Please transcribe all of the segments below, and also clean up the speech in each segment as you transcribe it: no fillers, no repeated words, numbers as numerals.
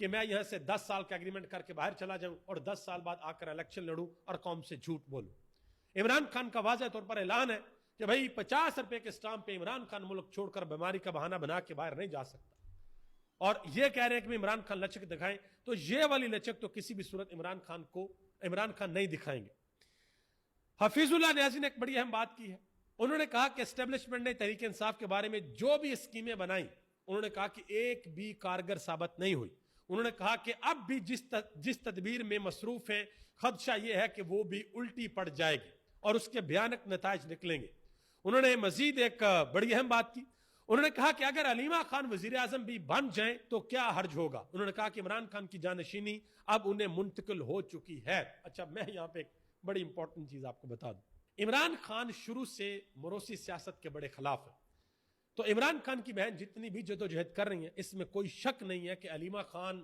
کہ میں یہاں سے 10 سال کا ایگریمنٹ کر کے باہر چلا جاؤں اور 10 سال بعد آ کر الیکشن لڑوں اور قوم سے جھوٹ بولوں. عمران خان کا واضح طور پر اعلان ہے کہ بھائی 50 روپے کے اسٹامپ پہ عمران خان ملک چھوڑ کر بیماری کا بہانہ بنا کے باہر نہیں جا سکتا. اور یہ کہہ رہے ہیں کہ عمران خان لچک دکھائیں, تو یہ والی لچک تو کسی بھی صورت عمران خان نہیں دکھائیں گے. حفیظ اللہ نیازی نے ایک بڑی اہم بات کی ہے. انہوں نے کہا کہ اسٹیبلشمنٹ نے تحریک انصاف کے بارے میں جو بھی اسکیمیں بنائیں, انہوں نے کہا کہ ایک بھی کارگر ثابت نہیں ہوئی. انہوں نے کہا کہ اب بھی جس تدبیر میں مصروف ہیں, خدشہ یہ ہے کہ وہ بھی الٹی پڑ جائے گی اور اس کے بھیانک نتائج نکلیں گے. انہوں نے مزید ایک بڑی اہم بات کی. انہوں نے کہا کہ اگر علیمہ خان وزیر اعظم بھی بن جائیں تو کیا حرج ہوگا. انہوں نے کہا کہ عمران خان کی جانشینی اب انہیں منتقل ہو چکی ہے. اچھا, میں یہاں پہ ایک بڑی امپورٹنٹ چیز آپ کو بتا دوں. عمران خان شروع سے موروثی سیاست کے بڑے خلاف ہے. تو عمران خان کی بہن جتنی بھی جدوجہد کر رہی ہیں, اس میں کوئی شک نہیں ہے کہ علیمہ خان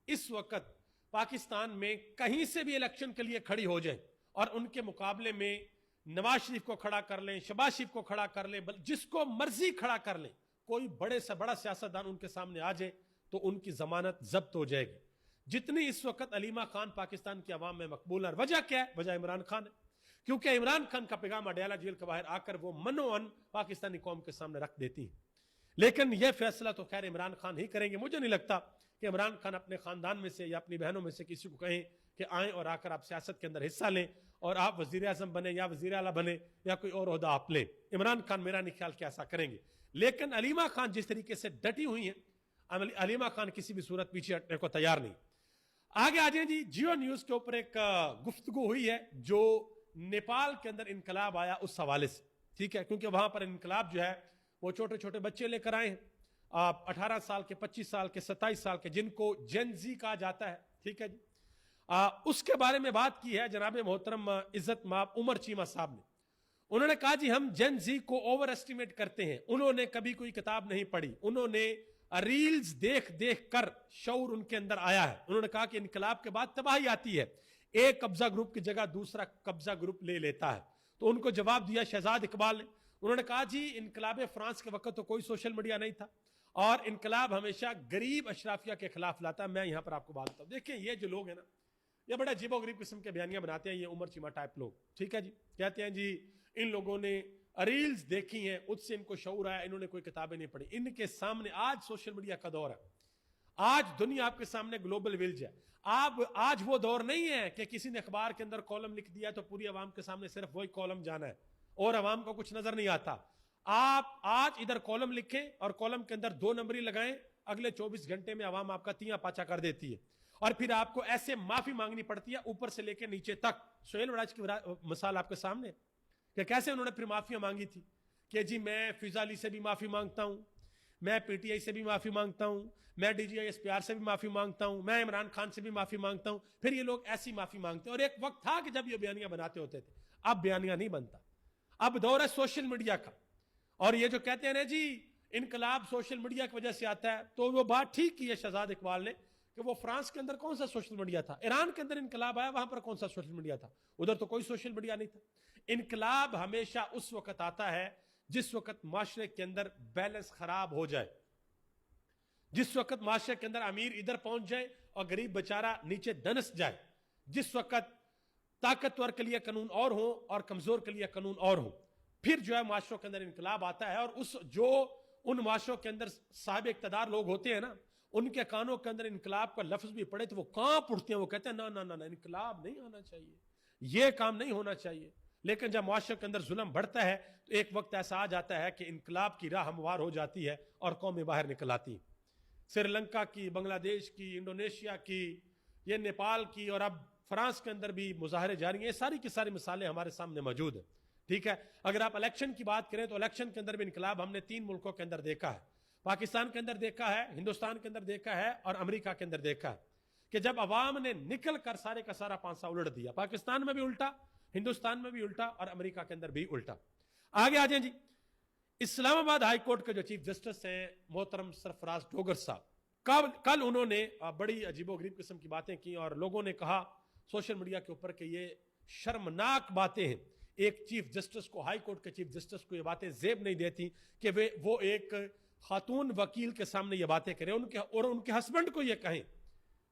اس وقت پاکستان میں کہیں سے بھی الیکشن کے لیے کھڑی ہو جائیں اور ان کے مقابلے میں نواز شریف کو کھڑا کر لیں, شہباز شریف کو کھڑا کر لیں, جس کو مرضی کھڑا کر لیں, کوئی بڑے سے بڑا سیاستدان ان کے سامنے آ جائے تو ان کی ضمانت ضبط ہو جائے گی. جتنی اس وقت علیمہ خان پاکستان کی عوام میں مقبول ہے, وجہ کیا ہے؟ وجہ عمران خان ہے. کیونکہ عمران خان کا پیغام اڈیالہ جیل کے باہر آ کر وہ منوعن پاکستانی قوم کے سامنے رکھ دیتی ہیں. لیکن یہ فیصلہ تو خیر عمران خان ہی کریں گے. مجھے نہیں لگتا کہ عمران خان اپنے خاندان میں سے یا اپنی بہنوں میں سے کسی کو کہیں کہ آئیں اور آ کر آپ سیاست کے اندر حصہ لیں اور آپ وزیر اعظم بنے یا وزیر اعلیٰ بنے یا کوئی اور عہدہ آپ لیں. عمران خان میرا نہیں خیال کہ ایسا کریں گے. لیکن علیمہ خان جس طریقے سے ڈٹی ہوئی ہیں, علیمہ خان کسی بھی صورت پیچھے ہٹنے کو تیار نہیں. آگے آ جائیں جی. جیو نیوز کے اوپر ایک گفتگو ہوئی ہے جو نیپال کے اندر انقلاب آیا اس حوالے سے, ٹھیک ہے, کیونکہ وہاں پر انقلاب جو ہے وہ چھوٹے چھوٹے بچے لے کر آئے ہیں, 18 سال کے, 25 سال کے, 27 سال کے, جن کو جین زی کہا جاتا ہے, ٹھیک ہے جی. اس کے بارے میں بات کی ہے جناب محترم عزت مآب عمر چیمہ صاحب نے. انہوں نے کہا جی ہم جین زی کو اوور ایسٹیمیٹ کرتے ہیں. انہوں نے کبھی کوئی کتاب نہیں پڑھی, انہوں نے ریلز دیکھ دیکھ کر شعور ان کے اندر آیا ہے. انہوں نے کہا کہ انقلاب کے بعد تباہی آتی ہے, ایک قبضہ گروپ کی جگہ دوسرا قبضہ گروپ لے لیتا ہے. تو ان کو جواب دیا شہزاد اقبال نے. انہوں نے کہا جی انقلاب فرانس کے وقت تو کوئی سوشل میڈیا نہیں تھا اور انقلاب ہمیشہ غریب اشرافیہ کے خلاف لاتا ہے. میں یہاں پر آپ کو بات بتاؤں, دیکھیں یہ جو لوگ ہیں نا, یہ بڑا عجیب و غریب قسم کے بیانیاں بناتے ہیں, یہ عمر چیمہ ٹائپ لوگ, ٹھیک ہے جی. کہتے ہیں جی ان لوگوں نے ریلز دیکھی ہیں, اس سے ان کو شعور آیا, انہوں نے کوئی کتابیں نہیں پڑھی. ان کے سامنے آج سوشل میڈیا کا دور ہے, آج دنیا آپ کے سامنے گلوبل ویلج ہے. آج وہ دور نہیں ہے کہ کسی نے اخبار کے اندر کالم لکھ دیا تو پوری عوام کے سامنے صرف وہی کالم جانا ہے اور عوام کو کچھ نظر نہیں آتا. آپ آج ادھر کالم لکھیں اور کالم کے اندر 2 نمبری لگائیں, اگلے 24 گھنٹے میں عوام آپ کا تیاں پاچا کر دیتی ہے اور پھر آپ کو ایسے معافی مانگنی پڑتی ہے اوپر سے لے کے نیچے تک. سہیل وڑاج کی مثال آپ کے سامنے کہ کیسے انہوں نے پھر معافیاں مانگی تھی کہ جی میں فضا علی سے بھی معافی مانگتا ہوں, میں پی ٹی آئی سے بھی معافی مانگتا ہوں, میں D G I S P R سے بھی معافی مانگتا ہوں, میں عمران خان سے بھی معافی مانگتا ہوں. پھر یہ لوگ ایسی معافی مانگتے ہیں. اور ایک وقت تھا کہ جب یہ بیانیاں بناتے ہوتے تھے, اب بیانیاں نہیں بنتا, اب دور ہے سوشل میڈیا کا. اور یہ جو کہتے ہیں نا جی انقلاب سوشل میڈیا کی وجہ سے آتا ہے, تو وہ بات ٹھیک کی ہے شہزاد اقبال نے کہ وہ فرانس کے اندر کون سا سوشل میڈیا تھا, ایران کے اندر انقلاب آیا وہاں پر کون سا سوشل میڈیا تھا, ادھر تو کوئی سوشل میڈیا نہیں تھا. انقلاب ہمیشہ اس وقت آتا ہے جس وقت معاشرے کے اندر بیلنس خراب ہو جائے, جس وقت معاشرے کے اندر امیر ادھر پہنچ جائے اور غریب بیچارہ نیچے دنس جائے, جس وقت طاقتور کے لیے قانون اور ہوں اور کمزور کے لیے قانون اور ہوں, پھر جو ہے معاشروں کے اندر انقلاب آتا ہے. اور ان معاشروں کے اندر صاحب اقتدار لوگ ہوتے ہیں نا, ان کے کانوں کے اندر انقلاب کا لفظ بھی پڑے تو وہ کانپ اٹھتے ہیں, وہ کہتے ہیں نا انقلاب نہیں آنا چاہیے, یہ کام نہیں ہونا چاہیے. لیکن جب معاشرے کے اندر ظلم بڑھتا ہے تو ایک وقت ایسا آ جاتا ہے کہ انقلاب کی راہ ہموار ہو جاتی ہے اور قومیں باہر نکل آتی ہیں. سری لنکا کی, بنگلہ دیش کی, انڈونیشیا کی, یہ نیپال کی, اور اب فرانس کے اندر بھی مظاہرے جاری ہیں. یہ ساری کی ساری مثالیں ہمارے سامنے موجود ہیں, ٹھیک ہے. اگر آپ الیکشن کی بات کریں تو الیکشن کے اندر بھی انقلاب ہم نے 3 ملکوں کے اندر دیکھا ہے, پاکستان کے اندر دیکھا ہے, ہندوستان کے اندر دیکھا ہے اور امریکہ کے اندر دیکھا ہے کہ جب عوام نے نکل کر سارے کا سارا پانسا الٹ دیا, پاکستان میں بھی الٹا, ہندوستان میں بھی الٹا اور امریکہ کے اندر بھی الٹا. آگے آ جائیں جی. اسلام آباد ہائی کورٹ کے جو چیف جسٹس ہیں محترم سرفراز ڈوگر صاحب, کل انہوں نے بڑی عجیب و غریب قسم کی باتیں کی اور لوگوں نے کہا سوشل میڈیا کے اوپر کہ یہ شرمناک باتیں ہیں. ایک چیف جسٹس کو, ہائی کورٹ کے چیف جسٹس کو یہ باتیں زیب نہیں دیتی کہ وہ ایک خاتون وکیل کے سامنے یہ باتیں کریں اور ان کے ہسبینڈ کو یہ کہیں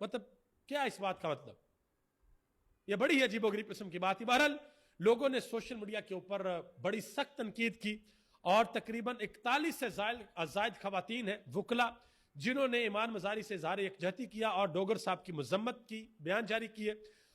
مطلب کیا اس بات کا مطلب؟ یہ بڑی عجیب و غریب قسم کی بات ہے. بہرحال لوگوں نے سوشل میڈیا کے اوپر بڑی سخت تنقید کی اور تقریباً 41 سے زائد خواتین ہیں وکلا جنہوں نے ایمان مزاری سے اظہار یکجہتی کیا اور ڈوگر صاحب کی مذمت کی, بیان جاری کیے,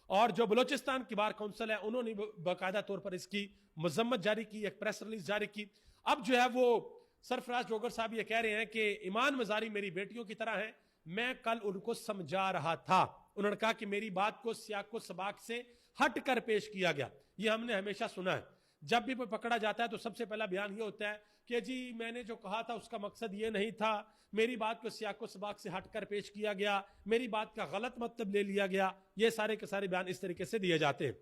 اور جو بلوچستان کی بار کونسل ہے انہوں نے باقاعدہ طور پر اس کی مذمت جاری کی, ایک پریس ریلیز جاری کی. اب جو ہے وہ سرفراز ڈوگر صاحب یہ کہہ رہے ہیں کہ ایمان مزاری میری بیٹیوں کی طرح ہیں, میں کل ان کو سمجھا رہا تھا. انہوں نے کہا کہ میری بات کو سیاق و سباق سے ہٹ کر پیش کیا گیا, یہ ہم نے ہمیشہ سنا ہے. جب بھی کوئی پکڑا جاتا ہے تو سب سے پہلا بیان یہ ہوتا ہے کہ جی میں نے جو کہا تھا اس کا مقصد یہ نہیں تھا, میری بات کو سیاق و سباق سے ہٹ کر پیش کیا گیا, میری بات کا غلط مطلب لے لیا گیا. یہ سارے کے سارے بیان اس طریقے سے دیے جاتے ہیں.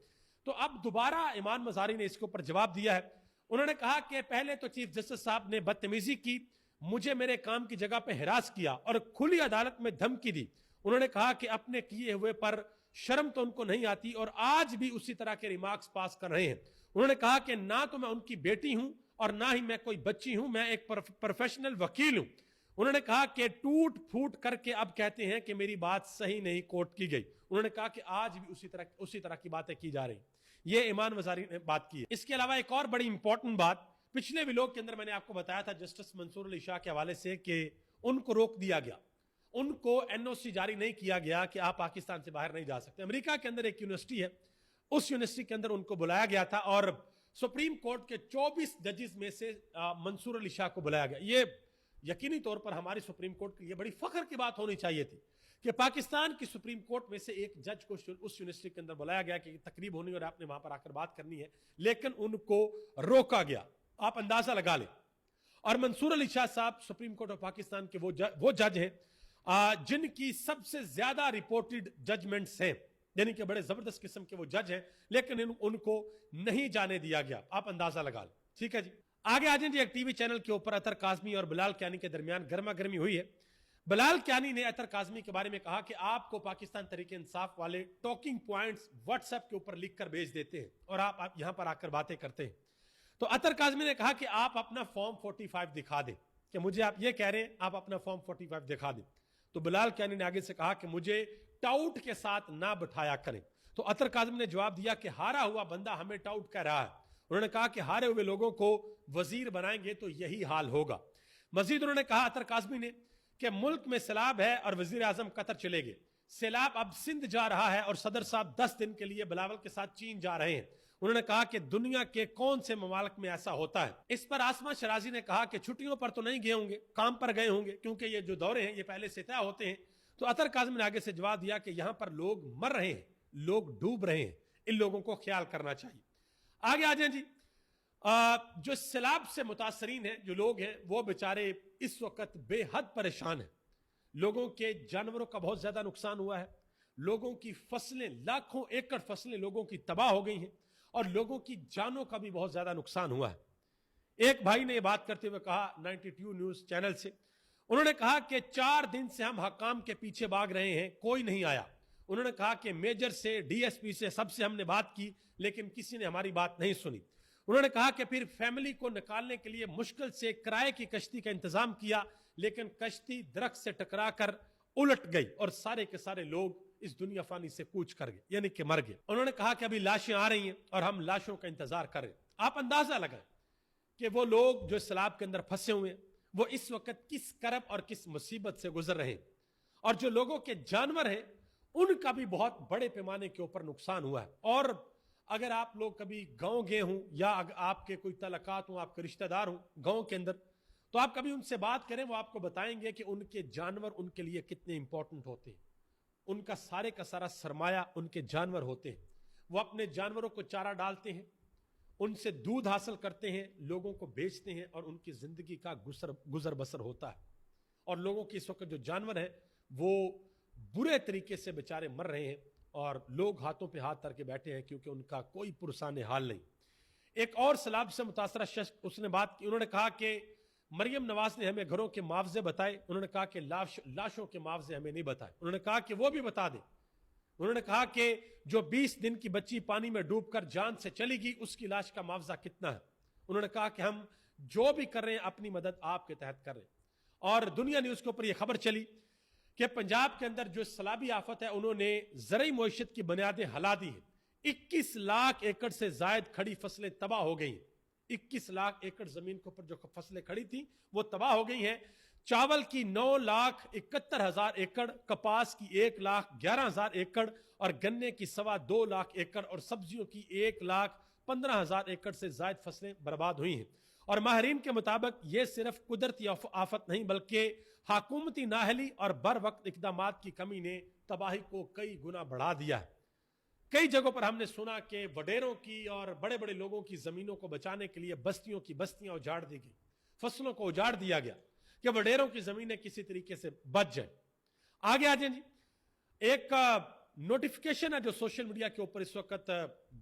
تو اب دوبارہ ایمان مزاری نے اس کے اوپر جواب دیا ہے. انہوں نے کہا کہ پہلے تو چیف جسٹس صاحب نے بدتمیزی کی, مجھے میرے کام کی جگہ پہ ہراس کیا اور کھلی عدالت میں دھمکی دی. انہوں نے کہا کہ اپنے کیے ہوئے پر شرم تو ان کو نہیں آتی اور آج بھی اسی طرح کے ریمارکس پاس کر رہے ہیں. انہوں نے کہا کہ نہ تو میں ان کی بیٹی ہوں اور نہ ہی میں کوئی بچی ہوں, میں ایک پروفیشنل وکیل ہوں. انہوں نے کہا کہ ٹوٹ پھوٹ کر کے اب کہتے ہیں کہ میری بات صحیح نہیں کوٹ کی گئی. انہوں نے کہا کہ آج بھی اسی طرح کی باتیں کی جا رہی. یہ ایمان مزاری نے بات کی ہے. اس کے علاوہ ایک اور بڑی امپورٹنٹ بات, پچھلے ویلوگ کے اندر میں نے آپ کو بتایا تھا جسٹس منصور علی شاہ کے حوالے سے کہ ان کو روک دیا گیا, ان کو NOC جاری نہیں کیا گیا کہ آپ پاکستان سے باہر نہیں جا سکتے. امریکہ کے اندر ایک یونیورسٹی ہے, اس یونیورسٹی کے اندر ان کو بلایا گیا تھا اور سپریم کورٹ کے 24 ججز میں سے منصور علی شاہ کو بلایا گیا. یہ یقینی طور پر ہماری سپریم کورٹ کے لیے بڑی فخر کی بات ہونی چاہیے تھی کہ پاکستان کی سپریم کورٹ میں سے ایک جج کو اس یونیورسٹی کے اندر بلایا گیا کہ تقریب ہونی اور آپ نے وہاں پر آ کر بات کرنی ہے, لیکن ان کو روکا گیا. آپ اندازہ لگا لیں. اور منصور علی شاہ صاحب سپریم کورٹ آف پاکستان کے وہ جج ہیں جن کی سب سے زیادہ رپورٹڈ ججمنٹس ہیں, یعنی کہ بڑے زبردست قسم کے وہ جج ہیں, لیکن ان کو نہیں جانے دیا گیا. آپ اندازہ لگا لیں. ٹھیک ہے جی, آگے آ جائیں جی. ایک ٹی وی چینل کے اوپر اطہر کاظمی اور بلال کیانی کے درمیان گرما گرمی ہوئی ہے. بلال کیانی نے اطہر کاظمی کے بارے میں کہا کہ آپ کو پاکستان تحریک انصاف والے ٹاکنگ پوائنٹس واٹس ایپ کے اوپر لکھ کر بھیج دیتے ہیں اور آپ یہاں پر آ کر باتیں کرتے ہیں. تو اطہر کاظمی نے کہا کہ آپ اپنا فارم 45 دکھا دیں, کہ مجھے آپ یہ کہہ رہے ہیں آپ اپنا فارم 45 دکھا دیں. تو بلال کیانی نے آگے سے کہا کہ مجھے ٹاؤٹ کے ساتھ نہ بٹھایا کریں. تو اطہر کاظمی نے جواب دیا کہ ہارا ہوا بندہ ہمیں ٹاؤٹ کہہ رہا ہے. انہوں نے کہا کہ ہارے ہوئے لوگوں کو وزیر بنائیں گے تو یہی حال ہوگا. مزید انہوں نے کہا اطہر کاظمی نے کہ ملک میں سیلاب ہے اور وزیر اعظم قطر چلے گئے. سیلاب اب سندھ جا رہا ہے اور صدر صاحب 10 دن کے لیے بلاول کے ساتھ چین جا رہے ہیں. انہوں نے کہا کہ دنیا کے کون سے ممالک میں ایسا ہوتا ہے. اس پر آسما شرازی نے کہا کہ چھٹیوں پر تو نہیں گئے ہوں گے, کام پر گئے ہوں گے, کیونکہ یہ جو دورے ہیں یہ پہلے سے طے ہوتے ہیں. تو اطہر کاظمی نے آگے سے جواب دیا کہ یہاں پر لوگ مر رہے ہیں, لوگ ڈوب رہے ہیں, ان لوگوں کو خیال کرنا چاہیے. آگے آ جائیں جی. جو سیلاب سے متاثرین ہیں, جو لوگ ہیں, وہ بیچارے اس وقت بے حد پریشان ہیں. لوگوں کے جانوروں کا بہت زیادہ نقصان ہوا ہے, لوگوں کی فصلیں, لاکھوں ایکڑ فصلیں لوگوں کی تباہ ہو گئی ہیں, اور لوگوں کی جانوں کا بھی بہت زیادہ نقصان ہوا ہے. ایک بھائی نے یہ بات کرتے ہوئے کہا 92 نیوز چینل سے, انہوں نے کہا کہ 4 دن سے ہم حکام کے پیچھے بھاگ رہے ہیں, کوئی نہیں آیا. انہوں نے کہا کہ میجر سے, DSP سے, سب سے ہم نے بات کی لیکن کسی نے ہماری بات نہیں سنی. انہوں نے کہا کہ پھر فیملی کو نکالنے کے لیے مشکل سے کرائے کی کشتی کا انتظام کیا, لیکن کشتی درخت سے ٹکرا کر الٹ گئی اور سارے کے سارے لوگ اس دنیا فانی سے کوچ کر گئے, یعنی کہ مر گئے. انہوں نے کہا کہ ابھی لاشیں آ رہی ہیں اور ہم لاشوں کا انتظار کر رہے ہیں. آپ اندازہ لگائیں کہ وہ لوگ جو سیلاب کے اندر پھنسے ہوئے ہیں وہ اس وقت کس کرب اور کس مصیبت سے گزر رہے ہیں, اور جو لوگوں کے جانور ہیں ان کا بھی بہت بڑے پیمانے کے اوپر نقصان ہوا ہے. اور اگر آپ لوگ کبھی گاؤں گئے ہوں یا آپ کے کوئی تعلقات ہوں, آپ کے رشتہ دار ہوں گاؤں کے اندر, تو آپ کبھی ان سے بات کریں, وہ آپ کو بتائیں گے کہ ان کے جانور ان کے لیے کتنے امپورٹنٹ ہوتے ہیں. ان کا سارے کا سارا سرمایہ ان کے جانور ہوتے ہیں. وہ اپنے جانوروں کو چارہ ڈالتے ہیں, ان سے دودھ حاصل کرتے ہیں, لوگوں کو بیچتے ہیں, اور ان کی زندگی کا گزر بسر ہوتا ہے. اور لوگوں کی اس وقت جو جانور ہیں وہ برے طریقے سے بیچارے مر رہے ہیں, اور لوگ ہاتھوں پہ ہاتھ دھر کے بیٹھے ہیں کیونکہ ان کا کوئی پرسان حال نہیں. ایک اور سیلاب سے متاثرہ شخص, اس نے بات کی, انہوں نے کہا کہ مریم نواز نے ہمیں گھروں کے معاوضے بتائے, انہوں نے کہا کہ لاشوں کے معاوضے ہمیں نہیں بتائے. انہوں نے کہا کہ وہ بھی بتا دیں. انہوں نے کہا کہ جو 20 دن کی بچی پانی میں ڈوب کر جان سے چلی گئی اس کی لاش کا معاوضہ کتنا ہے. انہوں نے کہا کہ ہم جو بھی کر رہے ہیں اپنی مدد آپ کے تحت کر رہے ہیں. اور دنیا نیوز کے اوپر یہ خبر چلی کہ پنجاب کے اندر جو سیلابی آفت ہے انہوں نے زرعی معیشت کی بنیادیں ہلا دی ہیں۔ 21 لاکھ ایکڑ سے زائد کھڑی فصلیں تباہ ہو گئی ہیں۔ 21 لاکھ ایکڑ زمین کے اوپر جو فصلیں کھڑی تھیں وہ تباہ ہو گئی ہیں۔ چاول کی 9,71,000 ایکڑ، کپاس کی 1,11,000 ایکڑ اور گنے کی 2.25 لاکھ ایکڑ اور سبزیوں کی 1,15,000 ایکڑ سے زائد فصلیں برباد ہوئی ہیں۔ اور ماہرین کے مطابق یہ صرف قدرتی آفت نہیں بلکہ حکومتی نااہلی اور بر وقت اقدامات کی کمی نے تباہی کو کئی گنا بڑھا دیا ہے۔ کئی جگہوں پر ہم نے سنا کہ وڈیروں کی اور بڑے بڑے لوگوں کی زمینوں کو بچانے کے لیے بستیوں کی بستیاں اجاڑ دی گئی، فصلوں کو اجاڑ دیا گیا کہ وڈیروں کی زمینیں کسی طریقے سے بچ جائیں۔ آگے آ جائیں جی، ایک نوٹیفیکیشن ہے جو سوشل میڈیا کے اوپر اس وقت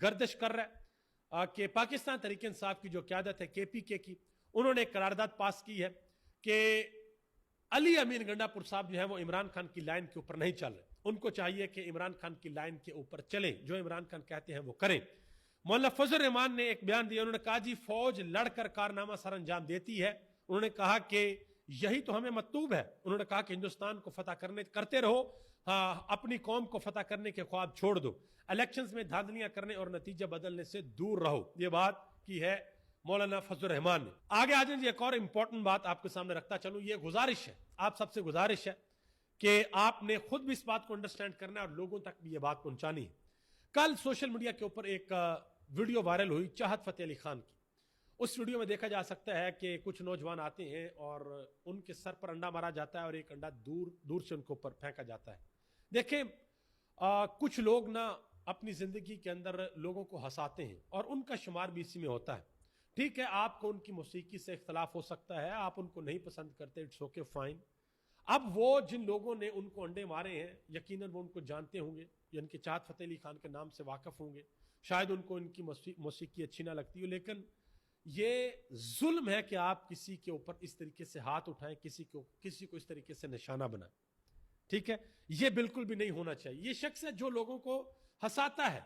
گردش کر رہا ہے کہ پاکستان تحریک انصاف کی جو قیادت ہے KPK کی، انہوں نے ایک قرارداد پاس کی ہے کہ علی امین گنڈا پور صاحب جو ہیں وہ عمران خان کی لائن کے اوپر نہیں چل رہے، ان کو چاہیے کہ عمران خان کی لائن کے اوپر چلیں، جو عمران خان کہتے ہیں وہ کریں۔ مولانا فضل الرحمان نے ایک بیان دیا، انہوں نے کہا جی فوج لڑ کر کارنامہ سر انجام دیتی ہے، انہوں نے کہا کہ یہی تو ہمیں مطلوب ہے۔ انہوں نے کہا کہ ہندوستان کو فتح کرتے رہو، اپنی قوم کو فتح کرنے کے خواب چھوڑ دو، الیکشنز میں دھاندلیاں کرنے اور نتیجہ بدلنے سے دور رہو۔ یہ بات کی ہے مولانا فضل الرحمان نے۔ آگے آ جائیں جی، ایک اور امپورٹنٹ بات آپ کے سامنے رکھتا چلوں، یہ گزارش ہے، آپ سب سے گزارش ہے کہ آپ نے خود بھی اس بات کو انڈرسٹینڈ کرنا ہے اور لوگوں تک بھی یہ بات پہنچانی ہے۔ کل سوشل میڈیا کے اوپر ایک ویڈیو وائرل ہوئی چاہت فتح علی خان کی۔ اس ویڈیو میں دیکھا جا سکتا ہے کہ کچھ نوجوان آتے ہیں اور ان کے سر پر انڈا مارا جاتا ہے اور ایک انڈا دور سے ان کے اوپر پھینکا جاتا ہے۔ دیکھیں کچھ لوگ نا اپنی زندگی کے اندر لوگوں کو ہنساتے ہیں اور ان کا شمار بھی اسی میں ہوتا ہے۔ ٹھیک ہے، آپ کو ان کی موسیقی سے اختلاف ہو سکتا ہے، آپ ان کو نہیں پسند کرتے، اٹس اوکے فائن۔ اب وہ جن لوگوں نے ان کو انڈے مارے ہیں یقیناً وہ ان کو جانتے ہوں گے، یا ان کے چاہت فتح علی خان کے نام سے واقف ہوں گے، شاید ان کو ان کی موسیقی اچھی نہ لگتی ہو، لیکن یہ ظلم ہے کہ آپ کسی کے اوپر اس طریقے سے ہاتھ اٹھائیں، کسی کو اس طریقے سے نشانہ بنائیں۔ ٹھیک ہے، یہ بالکل بھی نہیں ہونا چاہیے۔ یہ شخص ہے جو لوگوں کو ہنساتا ہے،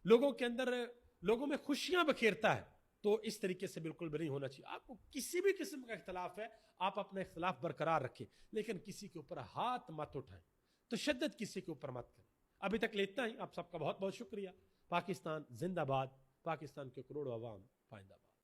لوگوں کے اندر لوگوں میں خوشیاں بکھیرتا ہے، تو اس طریقے سے بالکل بھی نہیں ہونا چاہیے۔ آپ کو کسی بھی قسم کا اختلاف ہے، آپ اپنا اختلاف برقرار رکھیں، لیکن کسی کے اوپر ہاتھ مت اٹھائیں، تشدد کسی کے اوپر مت کریں۔ ابھی تک لیتا ہی، آپ سب کا بہت بہت شکریہ۔ پاکستان زندہ باد، پاکستان کے کروڑوں عوام پائندہ باد۔